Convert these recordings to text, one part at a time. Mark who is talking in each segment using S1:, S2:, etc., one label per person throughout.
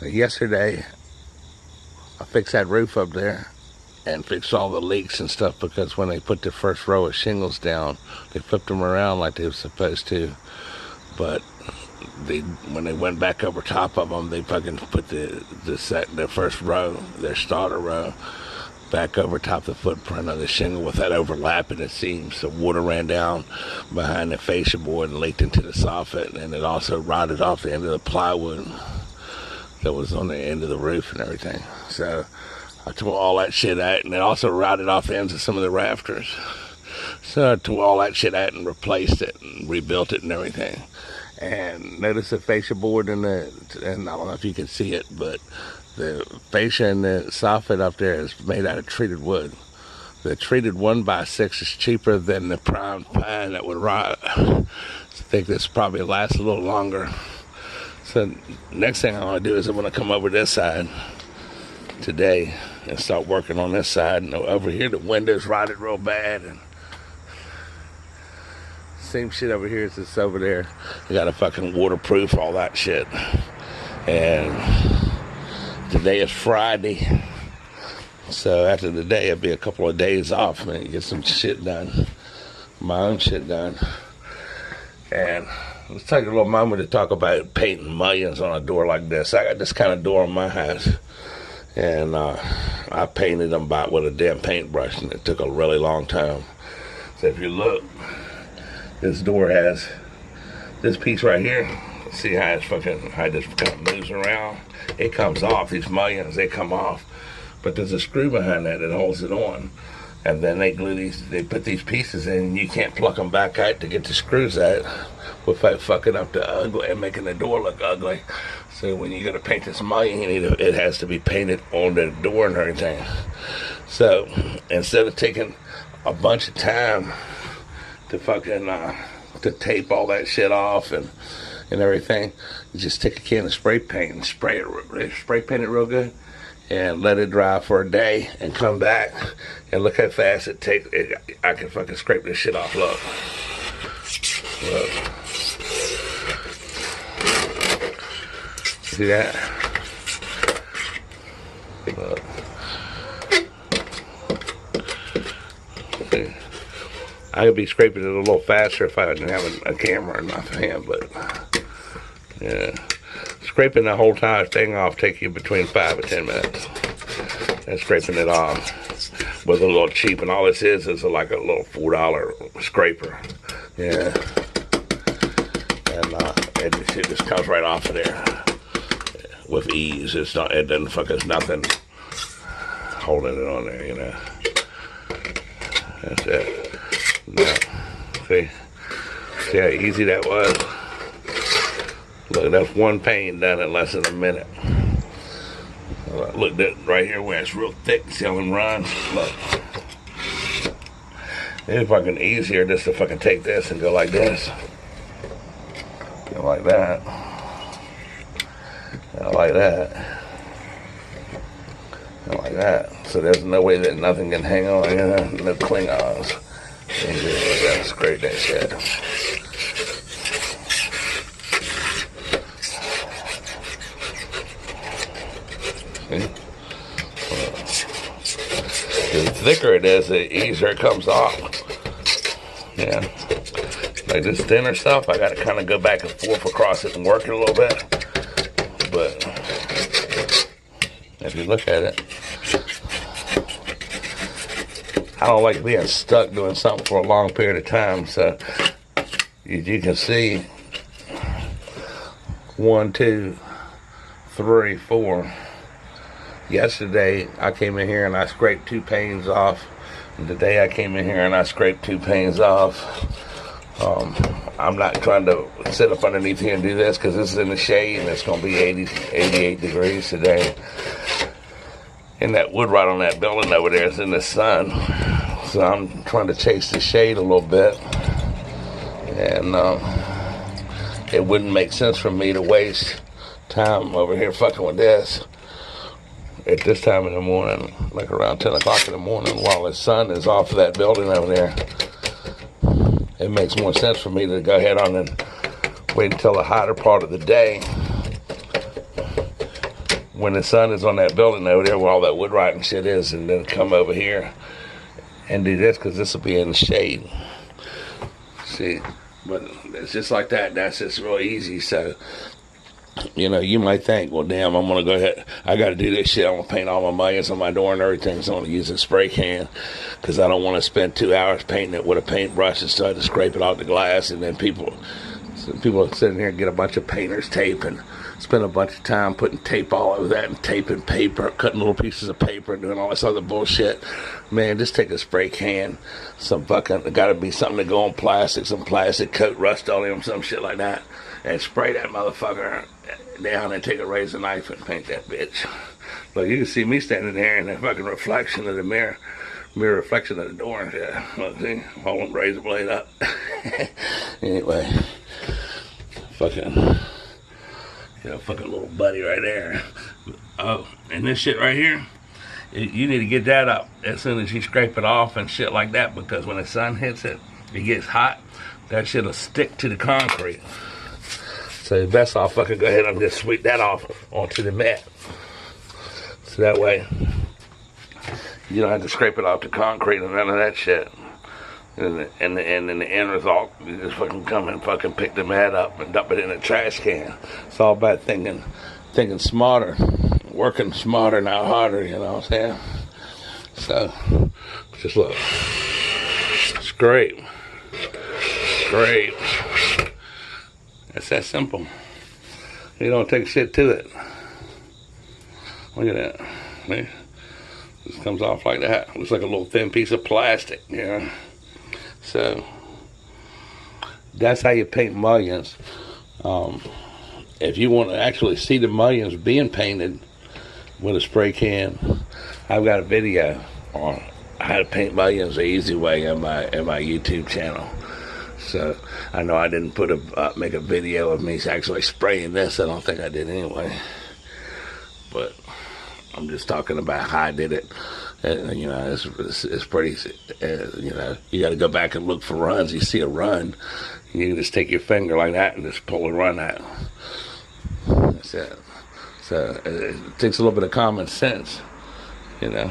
S1: Yesterday, I fixed that roof up there and fixed all the leaks and stuff because when they put the first row of shingles down, they flipped them around like they were supposed to. But when they went back over top of them, they fucking put the first row, their starter row, back over top the footprint of the shingle with that overlapping the seams. So water ran down behind the fascia board and leaked into the soffit, and it also rotted off the end of the plywood that was on the end of the roof and everything. So I tore all that shit out, and it also rotted off the ends of some of the rafters. So I tore all that shit out and replaced it and rebuilt it and everything. And notice the fascia board and I don't know if you can see it, but the fascia and the soffit up there is made out of treated wood. The treated 1x6 is cheaper than the prime pine that would rot. I think this probably lasts a little longer. So next thing I want to do is I want to come over this side today and start working on this side. And over here the windows rotted real bad, and same shit over here as this over there. I got to fucking waterproof all that shit. And today is Friday, so after the day it'll be a couple of days off, man, get some shit done, my own shit done. And let's take a little moment to talk about painting mullions on a door like this. I got this kind of door in my house, and I painted them back with a damn paintbrush, and it took a really long time. So if you look, this door has this piece right here. See how it's fucking, how this kind of moves around? It comes off. These mullions, they come off. But there's a screw behind that that holds it on. And then they put these pieces in, and you can't pluck them back out to get the screws out without fucking up the ugly and making the door look ugly. So when you're gonna paint this mullion, it has to be painted on the door and everything. So instead of taking a bunch of time to fucking to tape all that shit off and everything, you just take a can of spray paint and spray paint it real good and let it dry for a day and come back and look how fast it takes. I can fucking scrape this shit off. Look. See that? Look. See? I could be scraping it a little faster if I didn't have a camera in my hand, but yeah. Scraping the whole entire thing off takes you between 5 and 10 minutes. And scraping it off was a little cheap, and all this is like a little $4 scraper. Yeah. And it just comes right off of there with ease. It doesn't fucking nothing holding it on there, you know. That's it. Now, see how easy that was? Look, that's one paint done in less than a minute. Look, that right here where it's real thick, see how it runs? Look. It's fucking easier just to fucking take this and go like this. Go like that. Go like that. Go like that. So there's no way that nothing can hang on, you know? No Klingons. And just gotta scrape that shit. The thicker it is, the easier it comes off. Yeah. Like this thinner stuff, I gotta kind of go back and forth across it and work it a little bit. But if you look at it, I don't like being stuck doing something for a long period of time. So you can see 1, 2, 3, 4. Yesterday I came in here and I scraped 2 panes off. And today I came in here and I scraped 2 panes off. I'm not trying to sit up underneath here and do this because this is in the shade and it's going to be 88 degrees today. And that wood right on that building over there is in the sun. So I'm trying to chase the shade a little bit. And it wouldn't make sense for me to waste time over here fucking with this at this time in the morning, like around 10 o'clock in the morning while the sun is off of that building over there. It makes more sense for me to go ahead on and wait until the hotter part of the day when the sun is on that building over there where all that wood rotting shit is, and then come over here and do this, because this will be in the shade. See, but it's just like that. That's just real easy. So, you know, you might think, well, damn, I'm going to go ahead. I got to do this shit. I'm going to paint all my mullions on my door and everything. So I'm going to use a spray can because I don't want to spend 2 hours painting it with a paintbrush and start to scrape it off the glass. And then people are sitting here and get a bunch of painter's tape and spend a bunch of time putting tape all over that and taping paper, cutting little pieces of paper and doing all this other bullshit. Man, just take a spray can, some fucking, got to be something to go on plastic, some plastic coat rust on him, some shit like that, and spray that motherfucker down and take a razor knife and paint that bitch. Look, you can see me standing there in the fucking reflection of the mirror reflection of the door and shit. Look, see, holding the razor blade up. Anyway, fucking little buddy right there. Oh, and this shit right here, you need to get that up as soon as you scrape it off and shit like that, because when the sun hits it, it gets hot, that shit will stick to the concrete. So best I'll fucking go ahead and just sweep that off onto the mat. So that way you don't have to scrape it off the concrete and none of that shit. And the end result, you just fucking come and fucking pick the mat up and dump it in a trash can. It's all about thinking smarter, working smarter, not harder, you know what I'm saying? So, just look. Scrape. It's that simple. You don't take shit to it. Look at that. See? Just comes off like that. Looks like a little thin piece of plastic, you know? So, that's how you paint mullions. If you want to actually see the mullions being painted with a spray can, I've got a video on how to paint mullions the easy way in my YouTube channel. So, I know I didn't make a video of me actually spraying this. I don't think I did anyway. But I'm just talking about how I did it. You know, it's pretty, you know, you got to go back and look for runs. You see a run, you can just take your finger like that and just pull a run out. That's it. So it takes a little bit of common sense, you know.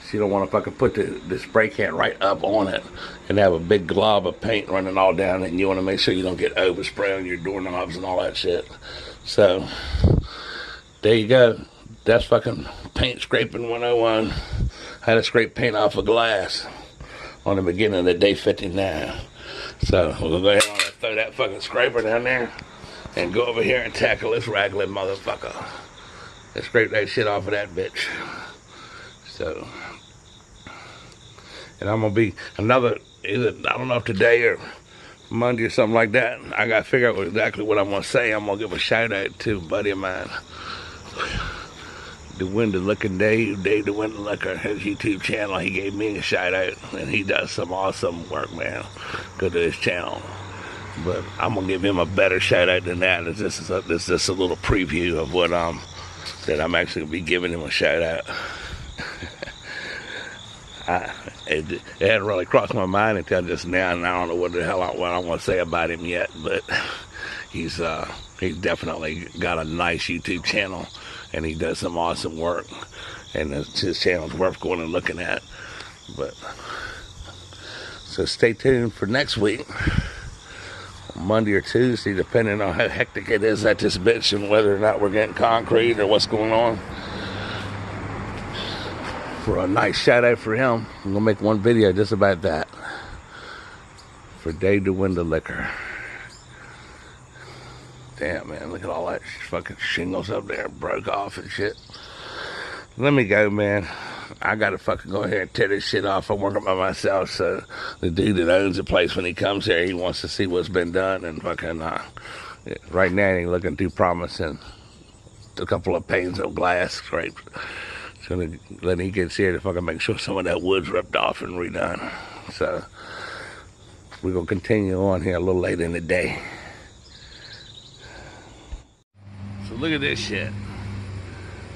S1: So you don't want to fucking put the spray can right up on it and have a big glob of paint running all down it, and you want to make sure you don't get overspray on your doorknobs and all that shit. So there you go. That's fucking paint scraping 101. How to scrape paint off of glass on the beginning of day 59. So we'll go ahead and throw that fucking scraper down there and go over here and tackle this raggedy motherfucker. And scrape that shit off of that bitch. So, and I'm gonna be I don't know if today or Monday or something like that, I gotta figure out exactly what I'm gonna say. I'm gonna give a shout out to a buddy of mine, the Window Looking Dave the Window Looker, his YouTube channel. He gave me a shout out, and he does some awesome work, man. Go to his channel. But I'm gonna give him a better shout out than that. It's just a little preview of what that I'm actually gonna be giving him a shout out. It hadn't really crossed my mind until just now, and I don't know what I want to say about him yet. But he's definitely got a nice YouTube channel, and he does some awesome work, and his channel's worth going and looking at. But so stay tuned for next week, Monday or Tuesday, depending on how hectic it is at this bitch and whether or not we're getting concrete or what's going on. For a nice shout out for him, I'm gonna make one video just about that. For Dave the Window Licker. Damn, man, look at all that fucking shingles up there, broke off and shit. Let me go, man. I gotta fucking go ahead and tear this shit off. I'm working by myself, so the dude that owns the place, when he comes here, he wants to see what's been done, and fucking, right now it ain't looking too promising. A couple of panes of glass scraped. So then he gets here to fucking make sure some of that wood's ripped off and redone. So we're gonna continue on here a little later in the day. So look at this shit.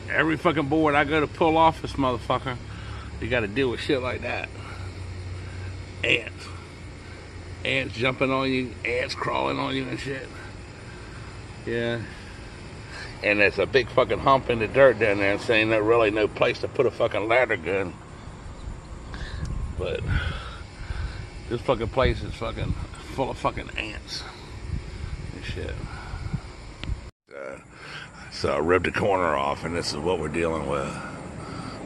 S1: Every fucking board I go to pull off this motherfucker, you gotta deal with shit like that. Ants. Ants jumping on you, ants crawling on you and shit. Yeah. and there's a big fucking hump in the dirt down there, and saying there's really no place to put a fucking ladder gun. But this fucking place is fucking full of fucking ants and shit. So I ripped the corner off, and this is what we're dealing with.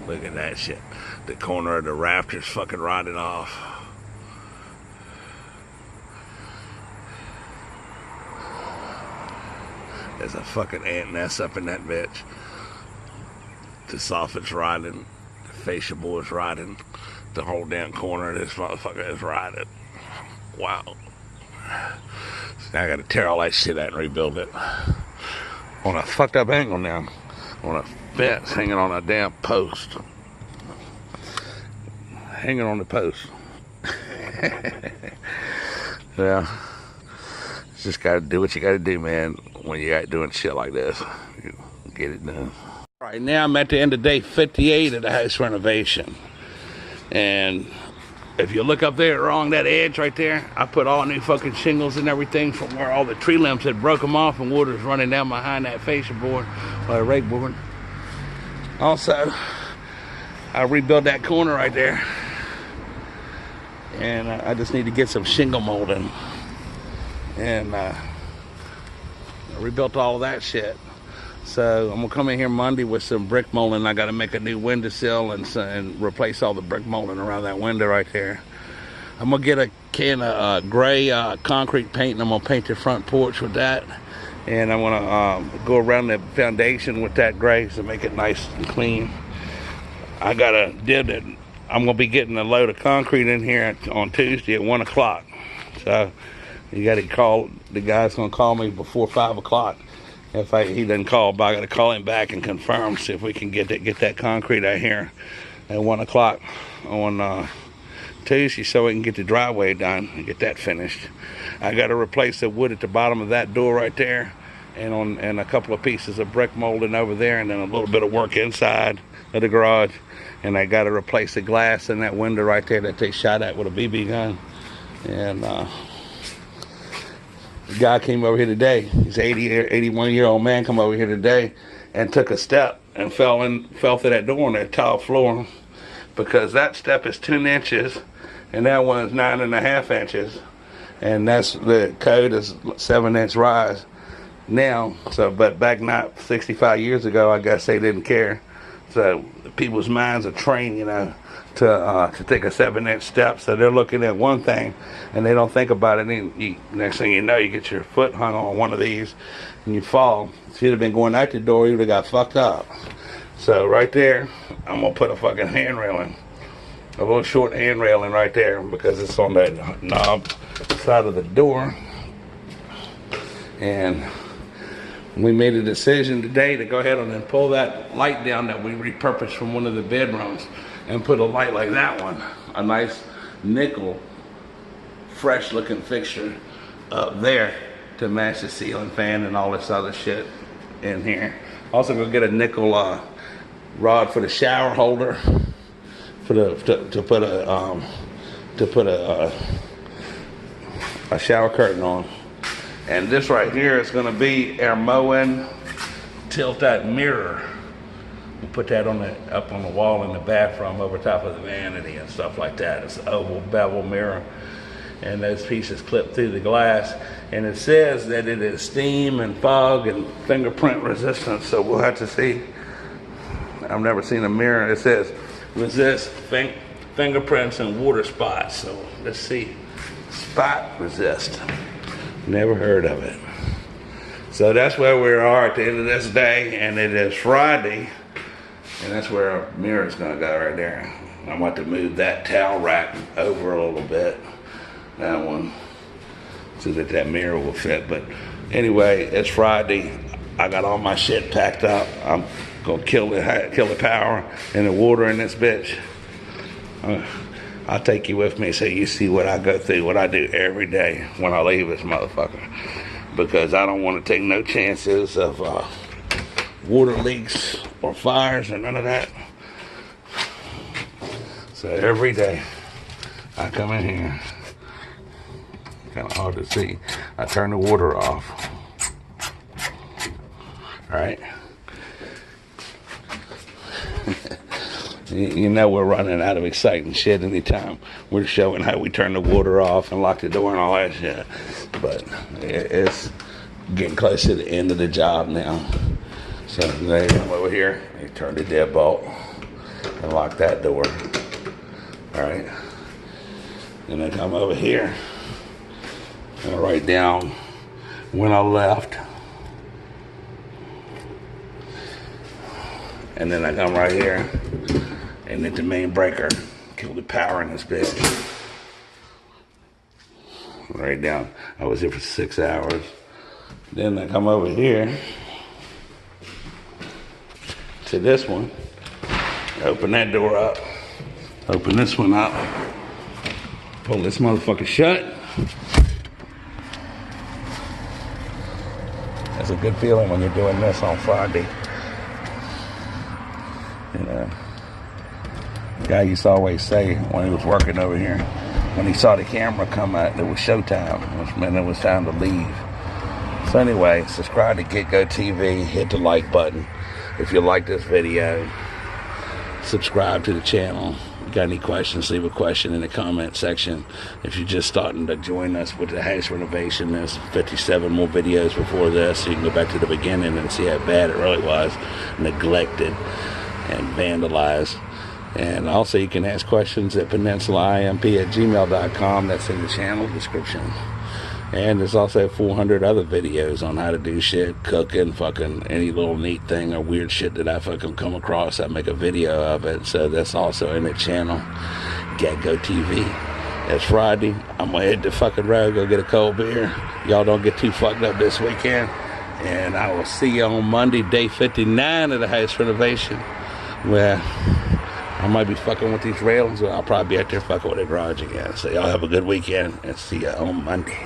S1: Look at that shit. The corner of the rafters fucking rotted off. There's a fucking ant nest up in that bitch. The soffit's rotting. The fascia board's rotting. The whole damn corner of this motherfucker is rotted. Wow. So now I gotta tear all that shit out and rebuild it. On a fucked up angle now. On a fence hanging on a damn post. Hanging on the post. Yeah. Just gotta do what you gotta do, man, when you're out doing shit like this. You get it done. Right now I'm at the end of day 58 of the house renovation. And if you look up there along that edge right there, I put all new fucking shingles and everything from where all the tree limbs had broke them off and water's running down behind that fascia board, or rake board. Also, I rebuilt that corner right there. And I just need to get some shingle molding. And I rebuilt all of that shit. So I'm gonna come in here Monday with some brick molding. I gotta make a new windowsill and replace all the brick molding around that window right there. I'm gonna get a can of gray concrete paint, and I'm gonna paint the front porch with that. And I'm gonna go around the foundation with that gray to make it nice and clean. I gotta did it. I'm gonna be getting a load of concrete in here on Tuesday at 1 o'clock. So you gotta call, the guy's gonna call me before 5 o'clock. If he doesn't call, but I gotta call him back and confirm, see if we can get that concrete out here at 1 o'clock on Tuesday, so we can get the driveway done and get that finished. I gotta replace the wood at the bottom of that door right there, and a couple of pieces of brick molding over there, and then a little bit of work inside of the garage. And I gotta replace the glass in that window right there that they shot at with a BB gun. And the guy came over here today. He's an 81-year-old man, come over here today and took a step and fell through that door on that tile floor, because that step is 10 inches and that one's 9.5 inches, and that's the code is 7-inch rise now. So, but back not 65 years ago, I guess they didn't care. So people's minds are trained, you know, to take a 7-inch step. So they're looking at one thing and they don't think about it. And next thing you know, you get your foot hung on one of these and you fall. If you'd have been going out the door, you would have got fucked up. So right there, I'm gonna put a fucking hand railing, a little short hand railing right there, because it's on that knob side of the door. And we made a decision today to go ahead and pull that light down that we repurposed from one of the bedrooms and put a light like that one, a nice nickel, fresh looking fixture up there to match the ceiling fan and all this other shit in here. Also gonna get a nickel rod for the shower holder, for to put a shower curtain on. And this right here is gonna be our Moen tilt that mirror. We'll put that up on the wall in the bathroom over top of the vanity and stuff like that. It's an oval bevel mirror, and those pieces clip through the glass. And it says that it is steam and fog and fingerprint resistant, so we'll have to see. I've never seen a mirror. It says resist fingerprints and water spots, so let's see. Spot resist. Never heard of it. So that's where we are at the end of this day, and it is Friday, and that's where our mirror is going to go right there. I'm about to move that towel rack over a little bit, that one, so that mirror will fit. But anyway, it's Friday. I got all my shit packed up. I'm gonna kill the power and the water in this bitch. I'll take you with me so you see what I go through, what I do every day when I leave this motherfucker. Because I don't want to take no chances of water leaks or fires or none of that. So every day I come in here, kind of hard to see, I turn the water off. Alright? You know we're running out of exciting shit anytime we're showing how we turn the water off and lock the door and all that shit. But it's getting close to the end of the job now. So they come over here, they turn the deadbolt and lock that door. Alright. Then I come over here and I write down when I left. And then I come right here and hit the main breaker. Kill the power in this bitch. Right down. I was here for 6 hours. Then I come over here to this one. Open that door up. Open this one up. Pull this motherfucker shut. That's a good feeling when you're doing this on Friday. You know, the guy used to always say when he was working over here, when he saw the camera come out, it was showtime, which meant it was time to leave. So anyway, subscribe to Get Go TV, hit the like button. If you like this video, subscribe to the channel. If you got any questions, leave a question in the comment section. If you're just starting to join us with the house renovation, there's 57 more videos before this, so you can go back to the beginning and see how bad it really was, neglected and vandalized. And also you can ask questions at peninsulaimp@gmail.com. That's in the channel description. And there's also 400 other videos on how to do shit, cooking, fucking any little neat thing or weird shit that I fucking come across. I make a video of it, so that's also in the channel. Get Go TV. It's Friday. I'm gonna hit the fucking road, go get a cold beer. Y'all don't get too fucked up this weekend. And I will see you on Monday, day 59 of the house renovation, where I might be fucking with these railings, or I'll probably be out there fucking with the garage again. So y'all have a good weekend and see you on Monday.